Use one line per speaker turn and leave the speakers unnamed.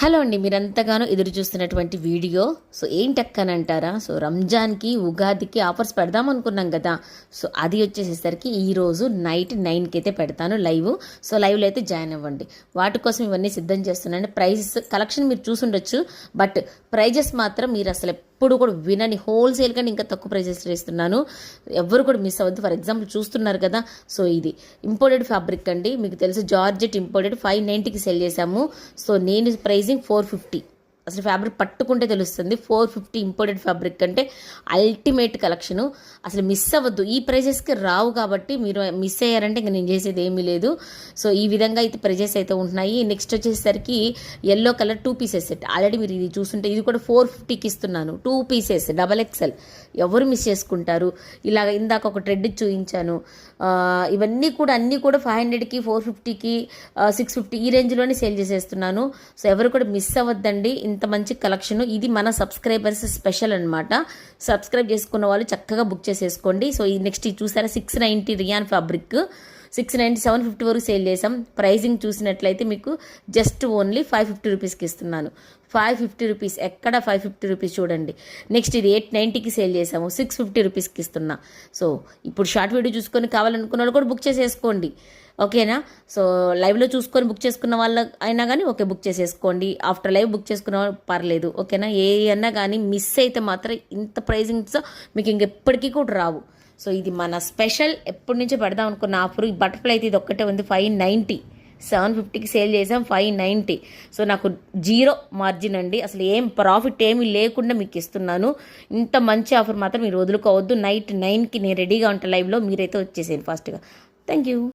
Hello అండి, మీరంతగానో ఎదురు చూస్తున్నటువంటి వీడియో. సో ఏంటక్కనంటారా? సో రంజాన్కి ఉగాదికి ఆఫర్స్ పెడదాం అనుకున్నాం కదా. సో అది వచ్చేసేసరికి ఈరోజు నైట్ 9కి అయితే పెడతాను లైవ్. సో లైవ్లో అయితే జాయిన్ అవ్వండి. వాటి కోసం ఇవన్నీ సిద్ధం చేస్తున్నాను. ప్రైస్ కలెక్షన్ మీరు చూసుండొచ్చు, బట్ ప్రైజెస్ మాత్రం మీరు అసలు ఎప్పుడు కూడా వినని హోల్సేల్ కానీ ఇంకా తక్కువ ప్రైజెస్ ఇస్తున్నాను. ఎవరు కూడా మిస్ అవ్వద్దు. ఫర్ ఎగ్జాంపుల్ చూస్తున్నారు కదా, సో ఇది ఇంపోర్టెడ్ ఫ్యాబ్రిక్ అండి. మీకు తెలుసు జార్జెట్ ఇంపోర్టెడ్ 590కి సెల్ చేశాము. సో నేను ప్రైజింగ్ 450. అసలు ఫ్యాబ్రిక్ పట్టుకుంటే తెలుస్తుంది. 450 ఇంపోర్టెడ్ ఫ్యాబ్రిక్ అంటే అల్టిమేట్ కలెక్షను. అసలు మిస్ అవ్వద్దు. ఈ ప్రైజెస్కి రావు కాబట్టి మీరు మిస్ అయ్యారంటే ఇంకా నేను చేసేది ఏమీ లేదు. సో ఈ విధంగా అయితే ప్రైజెస్ అయితే ఉంటున్నాయి. నెక్స్ట్ వచ్చేసరికి yellow colour 2 pieces set. Already మీరు ఇది చూస్తుంటే ఇది కూడా 450కి ఇస్తున్నాను. 2 పీసెస్ XXL. ఎవరు మిస్ చేసుకుంటారు? ఇలాగ ఇందాక ఒక ట్రెడ్ చూపించాను. ఇవన్నీ కూడా అన్నీ కూడా 500కి 450కి 650 ఈ రేంజ్లోనే సేల్ చేసేస్తున్నాను. సో ఎవరు కూడా మిస్ అవ్వద్దండి. ఇంత మంచి కలెక్షన్ ఇది మన సబ్స్క్రైబర్స్ స్పెషల్ అనమాట. సబ్స్క్రైబ్ చేసుకున్న వాళ్ళు చక్కగా బుక్ చేసేసుకోండి. సో ఈ నెక్స్ట్ ఇది చూసారా, 690 రియాన్ ఫ్యాబ్రిక్ 690 750 వరకు సేల్ చేసాం. ప్రైజింగ్ చూసినట్లయితే మీకు జస్ట్ ఓన్లీ 550 రూపీస్కి ఇస్తున్నాను. 550 రూపీస్. ఎక్కడ 550 రూపీస్ చూడండి. నెక్స్ట్ ఇది 890కి సేల్ చేసాము. 650 రూపీస్కి ఇస్తున్నా. సో ఇప్పుడు షార్ట్ వీడియో చూసుకొని కావాలనుకున్న వాళ్ళు కూడా బుక్ చేసేసుకోండి. ఓకేనా? సో లైవ్లో చూసుకొని బుక్ చేసుకున్న వాళ్ళ అయినా కానీ ఓకే, బుక్ చేసేసుకోండి. ఆఫ్టర్ లైవ్ బుక్ చేసుకున్న వాళ్ళు పర్లేదు. ఓకేనా? ఏ అన్నా కానీ మిస్ అయితే మాత్రం ఇంత ప్రైజింగ్స్ మీకు ఇంకెప్పటికీ కూడా రావు. సో ఇది మన స్పెషల్. ఎప్పటి నుంచో పెడదాం అనుకున్న ఆఫర్. ఈ బటర్ఫ్లై అయితే ఇది ఒక్కటే ఉంది. 590. 750కి సేల్ చేసాం. 590. సో నాకు 0 మార్జిన్ అండి. అసలు ఏం ప్రాఫిట్ ఏమీ లేకుండా మీకు ఇస్తున్నాను. ఇంత మంచి ఆఫర్ మాత్రం మీరు వదులుకోవద్దు. నైట్ 9కి నేను రెడీగా ఉంటాను లైవ్లో. మీరైతే వచ్చేసేయండి ఫాస్ట్గా. Thank you.